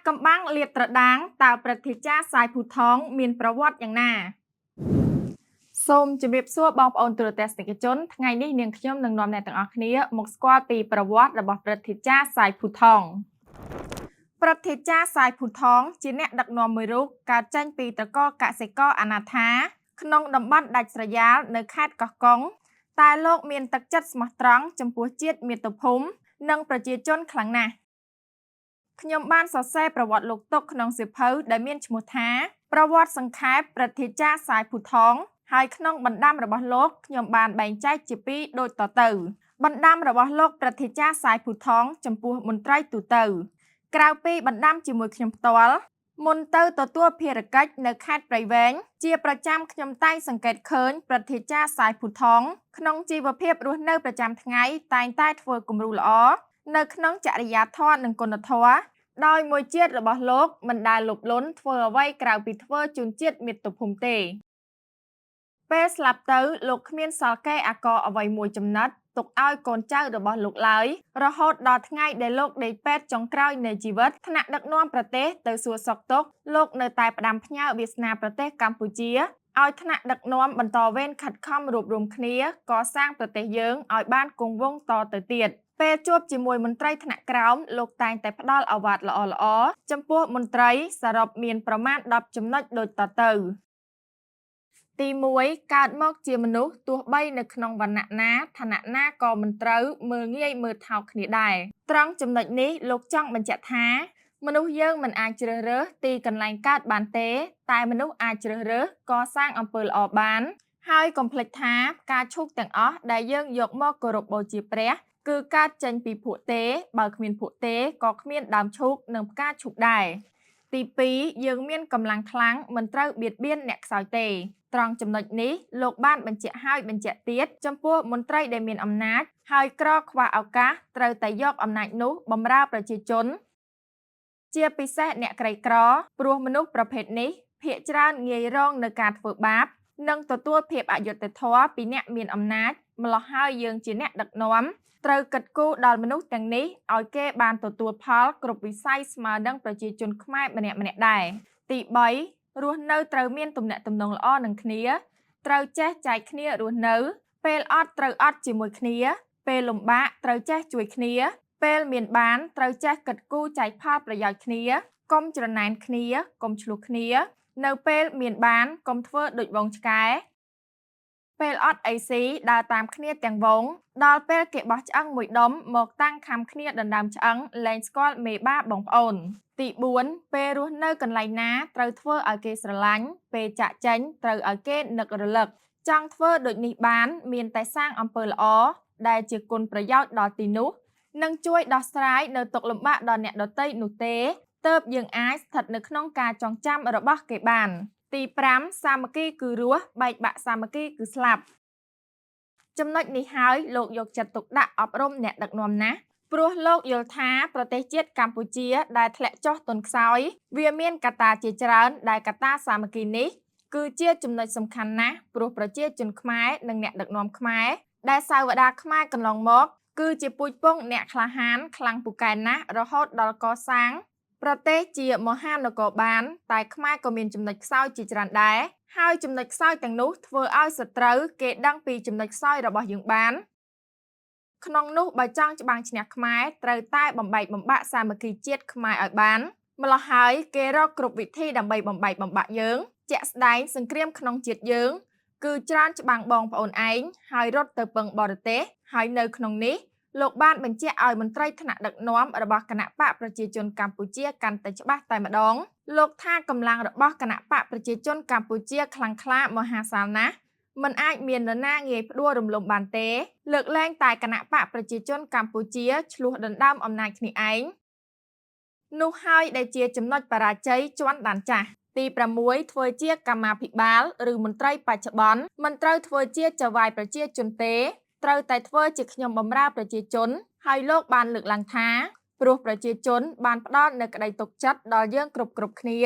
កំបាំងលាតត្រដាងតើព្រឹទ្ធាចារ្យសាយភូថងមានប្រវត្តិយ៉ាងណាសូមជម្រាបសួរបងប្អូនទូរទស្សនិកជនថ្ងៃនេះនាងខ្ញុំនឹងនាំអ្នកទាំងអស់គ្នាមកស្គាល់ពីប្រវត្តិរបស់ព្រឹទ្ធាចារ្យសាយភូថងព្រឹទ្ធាចារ្យសាយភូថងជាអ្នកដឹកនាំមួយរូបកើតចេញពីត្រកូលកសិករអនាថាក្នុងតំបន់ដាច់ស្រយាលនៅខេត្តកោះកុងតែលោកមានទឹកចិត្តស្មោះត្រង់ចំពោះជាតិមាតុភូមិនិងប្រជាជនខ្លាំងណាស់ខ្ញុំបានសរសេរប្រវត្តិលោកទុកក្នុងសៀវភៅដែលមានឈ្មោះថាប្រវត្តិសង្ខេបព្រឹទ្ធាចារ្យសាយភូថងហើយក្នុងបណ្ដាំរបស់លោកខ្ញុំបានបែងចែកជាពីរដូចតទៅបណ្ដាំរបស់លោកព្រឹទ្ធាចារ្យសាយភូថងចំពោះមន្ត្រីទូទៅក្រៅពីបណ្ដាំជាមួយខ្ញុំផ្ទាល់មុនទៅទទួលភារកិច្ចនៅខេត្តព្រៃវែងជាប្រចាំខ្ញុំតែងសង្កេតឃើញព្រឹទ្ធាចារ្យសាយភូថងក្នុងជីវភាពរស់នៅប្រចាំថ្ងៃតែងតែធ្វើគំរូល្អនៅក្នុងចរិយាធម៌និងគុណធម៌ដោយមួយជាតិរបស់លោកមិនដែលលោភលន់ធ្វើអ្វីក្រៅពីធ្វើជូនជាតិមាតុភូមិទេពេលស្លាប់ទៅលោកគ្មានសល់កេរអាករអ្វីមួយចំណិតទុកឲ្យកូនចៅរបស់លោកឡើយរហូតដល់ថ្ងៃដែលលោកដេកពេទ្យចុងក្រោយនៃជីវិតថ្នាក់ដឹកនាំប្រទេសទៅសួរសុខទុក្ខលោកនៅតែផ្ដាំផ្ញើវាសនាប្រទេសកម្ពុជាឲ្យថ្នាក់ដឹកនាំបន្តវេនខិតខំរួបរวมគ្នាកសាងប្រទេសយើងឲ្យបានគង់វង្សតទៅទៀតពេលជួបជាមួយមន្ត្រីថ្នាក់ក្រោមលោកតែងតែផ្ដល់ឱវាទល្អៗចំពោះមន្ត្រីសរុបមានប្រមាណ10ចំណុចដូចតទៅទី1កើតមកជាមនុស្សទោះបីនៅក្នុងវណ្ណៈណាឋានៈណាក៏មិនត្រូវមើលងាយមើលថោកគ្នាដែរត្រង់ចំណុចនេះលោកចង់បញ្ជាក់ថាមនុស្សយើងមិនអាចជ្រើសរើសទីកន្លែងកើតបានទេតែមនុស្សអាចជ្រើសរើសកសាងអំពើល្អបានហើយកុំភ្លេចថាផ្កាឈូកទាំងអស់ដែលយើងយកមកគោរពបូជាព្រះគឺកើតចេញពីភក់ទេបើគ្មានភក់ទេក៏គ្មានដើមឈូកនិងផ្កាឈូកដែរទី2យើងមានកម្លាំងខ្លាំងមិនត្រូវបៀតបៀនអ្នកខ្សោយទេត្រង់ចំណុចនេះលោកបានបញ្ជាក់ហើយបញ្ជាក់ទៀតចំពោះមន្ត្រីដែលមានអំណាចហើយក្រខ្វះឱកាសត្រូវតែយកអំណាចនោះបម្រើប្រជាជនជាពិសេសអ្នកក្រីក្រព្រោះមនុស្សប្រភេទនេះភាគច្រើនងាយរងនឹងការធ្វើបាបនិងទទួលភាពអយុត្តិធម៌ពីអ្នកមានអំណាចម្ល៉េះហើយយើងជាអ្នកដឹកនាំត្រូវគិតគូរដល់មនុស្សទាំងនេះឲ្យគេបានទទួលផលគ្រប់វិស័យស្មើនឹងប្រជាជនខ្មែរម្នាក់ៗដែរទី3រស់នៅត្រូវមានទំនាក់ទំនងល្អនឹងគ្នាត្រូវចេះចែកគ្នារស់នៅពេលអត់ត្រូវអត់ជាមួយគ្នាពេលលំបាកត្រូវចេះជួយគ្នាពេលមានបានត្រូវចេះគិតគូរចែកផលប្រយោជន៍គ្នាកុំច្រណែនគ្នាកុំឆ្លោះគ្នានៅពេលមានបានកុំធ្វើដូចវងឆ្កែពេលអត់អីស៊ីដើរតាមគ្នាទាំងវងដល់ពេលគេបោះឆ្អឹងមួយដុំមកតាំងខំគ្នាដណ្ដើមឆ្អឹងលែងស្គាល់មេបាបងប្អូនទី4ពេលរស់នៅកន្លែងណាត្រូវធ្វើឲ្យគេស្រឡាញ់ពេលចាក់ចេញត្រូវឲ្យគេនឹករលឹកចង់ធ្វើដូចនេះបានមានតែសាងអំពើល្អដែលជាគុណប្រយោជន៍ដល់ទីនោះនិងជួយដោះស្រាយនៅទុក្ខលំបាកដល់អ្នកដទៃនោះទេទើបយើងអាចស្ថិតនៅក្នុងការចងចាំរបស់គេបានទី5សាមគ្គីគឺរស់បែកបាក់សាមគ្គីគឺស្លាប់ចំណុចនេះហើយលោកយកចិត្តទុកដាក់អប់រំអ្នកដឹកនាំណាស់ព្រោះលោកយល់ថាប្រទេសជាតិកម្ពុជាដែលធ្លាក់ចុះទន់ខ្សោយវាមានកត្តាជាច្រើនដែលកត្តាសាមគ្គីនេះគឺជាចំណុចសំខាន់ណាស់ព្រោះប្រជាជនខ្មែរនិងអ្នកដឹកនាំខ្មែរដែលសាវតាខ្មែរកន្លងមកគឺជាពូជពង្សអ្នកក្លាហានខ្លាំងពូកែណាស់រហូតដល់កសាងប្រទេសជាមហានគរបានតែខ្មែរក៏មានចំណុចខ្សោយជាច្រើនដែរហើយចំណុចខ្សោយទាំងនោះធ្វើឲ្យសត្រូវគេដឹងពីចំណុចខ្សោយរបស់យើងបានក្នុងនោះបើចង់ច្បាំងឈ្នះខ្មែរត្រូវតែបំបែកបំបាក់សាមគ្គីជាតិខ្មែរឲ្យបានម្ល៉េះហើយគេរកគ្រប់វិធីដើម្បីបំបែកបំបាក់យើងជាក់ស្ដែងសង្គ្រាមក្នុងជាតិយើងគឺច្រើនច្បាំងបងប្អូនឯងហើយរត់ទៅពឹងបរទេសហើយនៅក្នុងនេះលោកបានបញ្ជាក់ឲ្យមន្ត្រីថ្នាក់ដឹកនាំរបស់គណៈបកប្រជាជនកម្ពុជាកាន់តែច្បាស់តែម្ដងលោកថាកម្លាំងរបស់គណៈបកប្រជាជនកម្ពុជាខ្លាំងក្លាមហាសាលណាស់មិនអាចមាននរណាងាយផ្ដួលរំលំបានទេលើកលែងតែគណៈបកប្រជាជនកម្ពុជាឆ្លោះដណ្ដើមអំណាចគ្នាឯងនោះហើយដែលជាចំណុចបរាជ័យជាន់ដានចាស់ទី6ធ្វើជាកម្មាភិបាលឬមន្ត្រីបច្ចុប្បន្នមិនត្រូវធ្វើជាចៅហ្វាយប្រជាជនទេត្រូវតែធ្វើជាខ្ញុំបម្រើប្រជាជនហើយលោកបានលើកឡើងថាព្រោះប្រជាជនបានផ្ដល់នូវក្តីទុកចិត្តដល់យើងគ្រប់គ្នា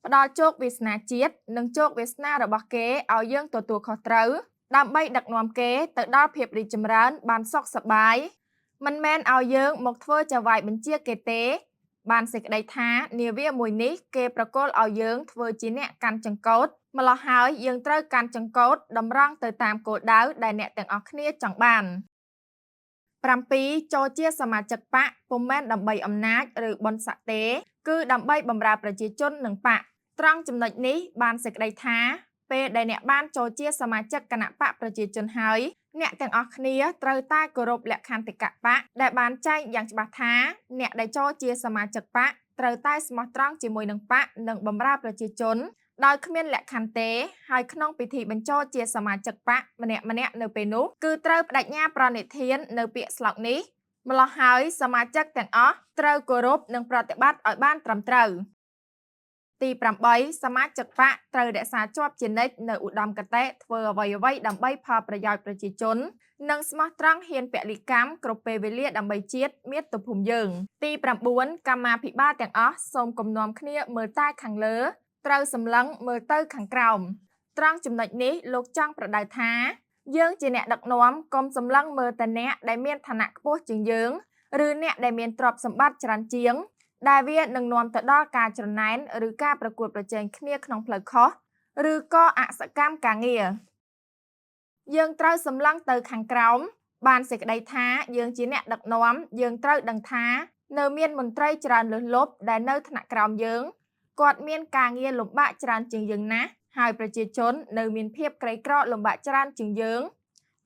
ផ្ដល់ជោគវាសនាជាតិនិងជោគវាសនារបស់គេឲ្យយើងទទួលខុសត្រូវដើម្បីដឹកនាំគេទៅដល់ភាពរីកចម្រើនបានសុខសប្បាយមិនមែនឲ្យយើងមកធ្វើចៅហ្វាយបញ្ជាគេទេ បានសេចក្តីថានាវាមួយនេះគេប្រគល់ឲ្យយើងធ្វើជាអ្នកកាន់ចង្កូតម្ល៉េះហើយយើងត្រូវកាន់ចង្កូតតម្រង់ទៅតាមគោលដៅដែលអ្នកទាំងអស់គ្នាចង់បាន 7. ចូលជាសមាជិកបកពុំមែនដើម្បីអំណាចឬបុណ្យស័ក្តិទេគឺដើម្បីបម្រើប្រជាជននិងបកត្រង់ចំណុចនេះបានសេចក្តីថាពេលដែលអ្នកបានចូលជាសមាជិកគណៈបកប្រជាជនហើយអ្នកទាំងអស់គ្នាត្រូវតែគោរពលក្ខន្តិកៈបកដែលបានចែងយ៉ាងច្បាស់ថាអ្នកដែលចូលជាសមាជិកបកត្រូវតែស្មោះត្រង់ជាមួយនឹងបកនិងបម្រើប្រជាជនដោយគ្មានលក្ខខណ្ឌទេហើយក្នុងពិធីបញ្ចូលជាសមាជិកបកម្នាក់ៗនៅពេលនោះគឺត្រូវបដិញ្ញាប្រណិធាននៅពាក្យស្លោកនេះម្ល៉េះហើយសមាជិកទាំងអស់ត្រូវគោរពនិងប្រតិបត្តិឲ្យបានត្រឹមត្រូវ ទី 8 សមាជិកបកត្រូវរក្សាជាប់ជានិច្ចនៅឧត្តមគតិធ្វើអ្វីៗដើម្បីផលប្រយោជន៍ប្រជាជននិងស្មោះត្រង់ហ៊ានពលិកម្មគ្រប់ពេលវេលាដើម្បីជាតិមាតុភូមិយើង ទី 9 កម្មាភិបាលទាំងអស់សូមគំនាំគ្នាមើលតែខាងលើត្រូវសម្លឹងមើលទៅខាងក្រោមត្រង់ចំណុចនេះលោកចង់ប្រដៅថាយើងជាអ្នកដឹកនាំកុំសម្លឹងមើលតែអ្នកដែលមានឋានៈខ្ពស់ជាងយើងឬអ្នកដែលមានទ្រព្យសម្បត្តិច្រើនជាងដែលវានឹងនាំទៅដល់ការច្រណែនឬការប្រកួតប្រជែងគ្នាក្នុងផ្លូវខុសឬក៏អសកម្មការងារយើងត្រូវសម្លឹងទៅខាងក្រោមបានសេចក្តីថាយើងជាអ្នកដឹកនាំយើងត្រូវដឹងថានៅមានមន្ត្រីច្រើនលើសលប់ដែលនៅថ្នាក់ក្រោមយើងគាត់មានការងារលំបាកច្រើនជាងយើងណាស់ហើយប្រជាជននៅមានភាពក្រីក្រលំបាកច្រើនជាងយើង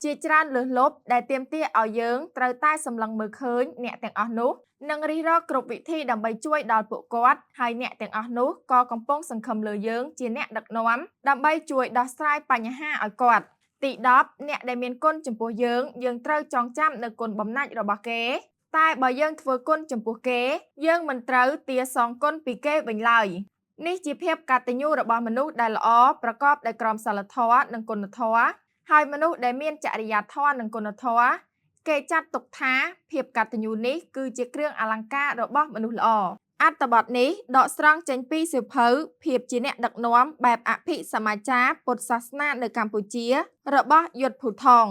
ជាច្រើនលើសលប់ដែលទាមទារឲ្យយើងត្រូវតែសម្លឹងមើលឃើញអ្នកទាំងអស់នោះនិងរិះរកគ្រប់វិធីដើម្បីជួយដល់ពួកគាត់ហើយអ្នកទាំងអស់នោះក៏កំពុងសង្ឃឹមលើយើងជាអ្នកដឹកនាំដើម្បីជួយដោះស្រាយបញ្ហាឲ្យគាត់ទី 10 អ្នកដែលមានគុណចំពោះយើងត្រូវចងចាំនៅគុណបំណាច់របស់គេតែបើយើងធ្វើគុណចំពោះគេយើងមិនត្រូវទារសងគុណពីគេវិញឡើយនេះជាភាពកតញ្ញូរបស់មនុស្សដែលល្អប្រកបដោយក្រមសីលធម៌និងគុណធម៌ហើយមនុស្សដែលមានចរិយាធម៌និងគុណធម៌គេចាត់ទុកថាភាពកតញ្ញូនេះគឺជាគ្រឿងអលង្ការរបស់មនុស្សល្អអត្ថបទនេះដកស្រង់ចេញពីសៀវភៅភាពជាអ្នកដឹកនាំបែបអភិសមាចារពុទ្ធសាសនានៅកម្ពុជារបស់យុទ្ធភូថង